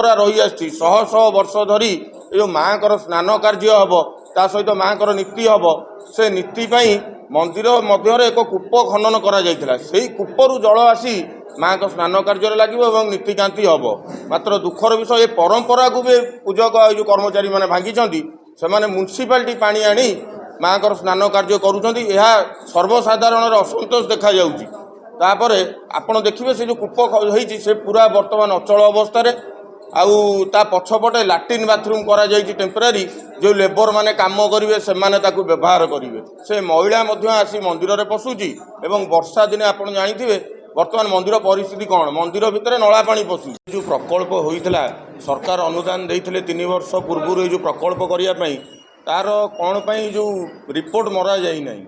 परंपरा रही आसी शह शह वर्ष धरी जो माँ स्नान कार्य हम ता सहित माँ नीति हम से नीति मंदिर मध्य एक कूप खनन कर कूपर जल आसी माँ स्नान कार्य लगे नीतिकांति हम मात्र दुखर विषय ये परंपरा को भी पूजक जो कर्मचारी मैंने भांगी से म्युनिसिपालिटी पानी आनी माँ स्नान कार्य करुँच सर्वसाधारण असंतोष देखा तापर आपण देखिए से जो कूप होती से पूरा वर्तमान अचल अवस्था आउ ता पछपटे लैट्रिन बाथरूम करा जायछि टेम्परारी जो लेबर माने काम करेंगे से व्यवहार करेंगे से महिला आसी मंदिर में पशुची एवं वर्षा दिने आप जानी वर्तमान मंदिर परिस्थिति कौन मंदिर भितर नला पानी पशु जो प्रकल्प होता सरकार अनुदान देते 3 वर्ष पूर्व जो प्रकल्प करने तार कौन पाई जो रिपोर्ट मरा जाई नहीं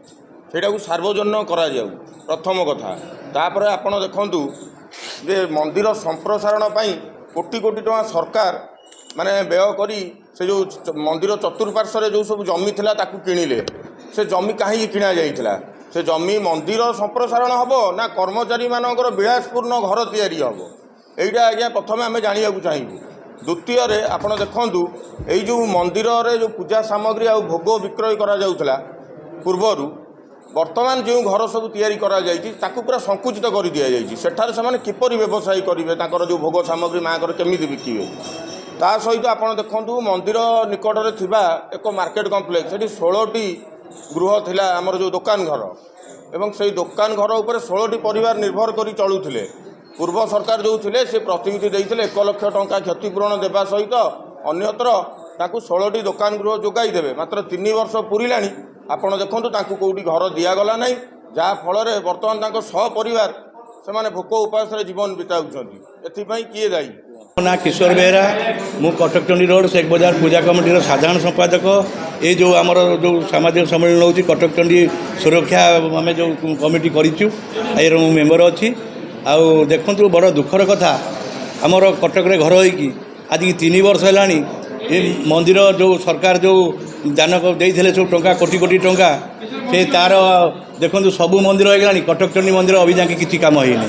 सेटा को सार्वजनिक करा जाऊ प्रथम कथा तापर आपण देखंतु जे मंदिर संप्रसारण पाई कोटी कोटी टका सरकार माने व्यय करी से जो मंदिर चतुर्पार्श्व जो सब जमी थिला ताकू किणिले से जमी कहीं किणा जाइथिला से जमी मंदिर संप्रसारण हम ना कर्मचारी मानकर विलासपूर्ण घर तैयारी हम यहीटा आज्ञा प्रथम आम जाना चाहिए द्वितीय आप देखु यो मंदिर जो पूजा सामग्री आ भोग विक्रय करा जाउथला पूर्वर वर्तमान जो घर सब तैयारी करा जाइछि ताकू पूरा संकुचित कर दिया जाइछि सेठार से किपरि व्यवसाय करेंगे ताकर जो भोग सामग्री माँ केमिति बिकिबे ता सहित आप देखु मंदिर निकट में थिबा एक मार्केट कॉम्प्लेक्स सेठी 16टी गृह थिला आमर जो दुकान घर एवं से दुकान घर उपर 16टी परिवार निर्भर करी चलुथिले पूर्व सरकार जो थिले से प्रतिनिधि देइथिले 1 लाख टंका क्षतिपूरण देवा सहित अन्यत्र ताकू 16टी दुकान गृह जोगाई देबे मात्र 3 वर्ष पुरिलानी आपण देखंतु ताकू कोउटी घर दियागला नहीं जहाँ फल बर्तमान तांको सपरिवार से भोक उपास जीवन बिताउछंती एथिपाई किए दायी ना किशोर बेहरा मु कटकचंडी रोड शेख बाजार पूजा कमिटी साधारण संपादक ये जो आमर जो सामाजिक सम्मेलन होती कटकचंडी सुरक्षा आम जो कमिटी करूँ यार मु मेम्बर अच्छी आउ देखु बड़ दुखर कथा आमर कटक घर होगी आज 3 वर्ष है ये मंदिर जो सरकार जो दान देते सब टंका कोटी कोटी टंका से तार देखो सबू मंदिर हो गलानी कटकचंडी मंदिर अभी जाके किसी काम होनी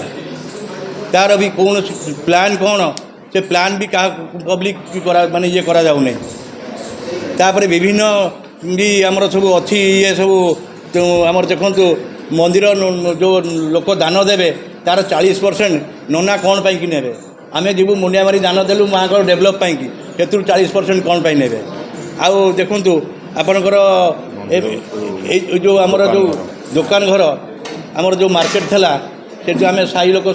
तार भी कौन प्लान कौन से प्लान भी क्या पब्लिक माने ये करा जाऊ नहीं तापर विभिन्न भी आमर सब अच्छी ये सब आमर देखु मंदिर जो लोक दान देवे तार 40% नना कौन पाई कि नेबे आमे जीवु मुंडिया मारी दान देलु माँ को डेभलप पाई कि हेतु 40% कौन पाई नेबे आउ देखु आपणकर जो आमर जो दुकान घर आमर जो मार्केट थला से जो आमे साई लोक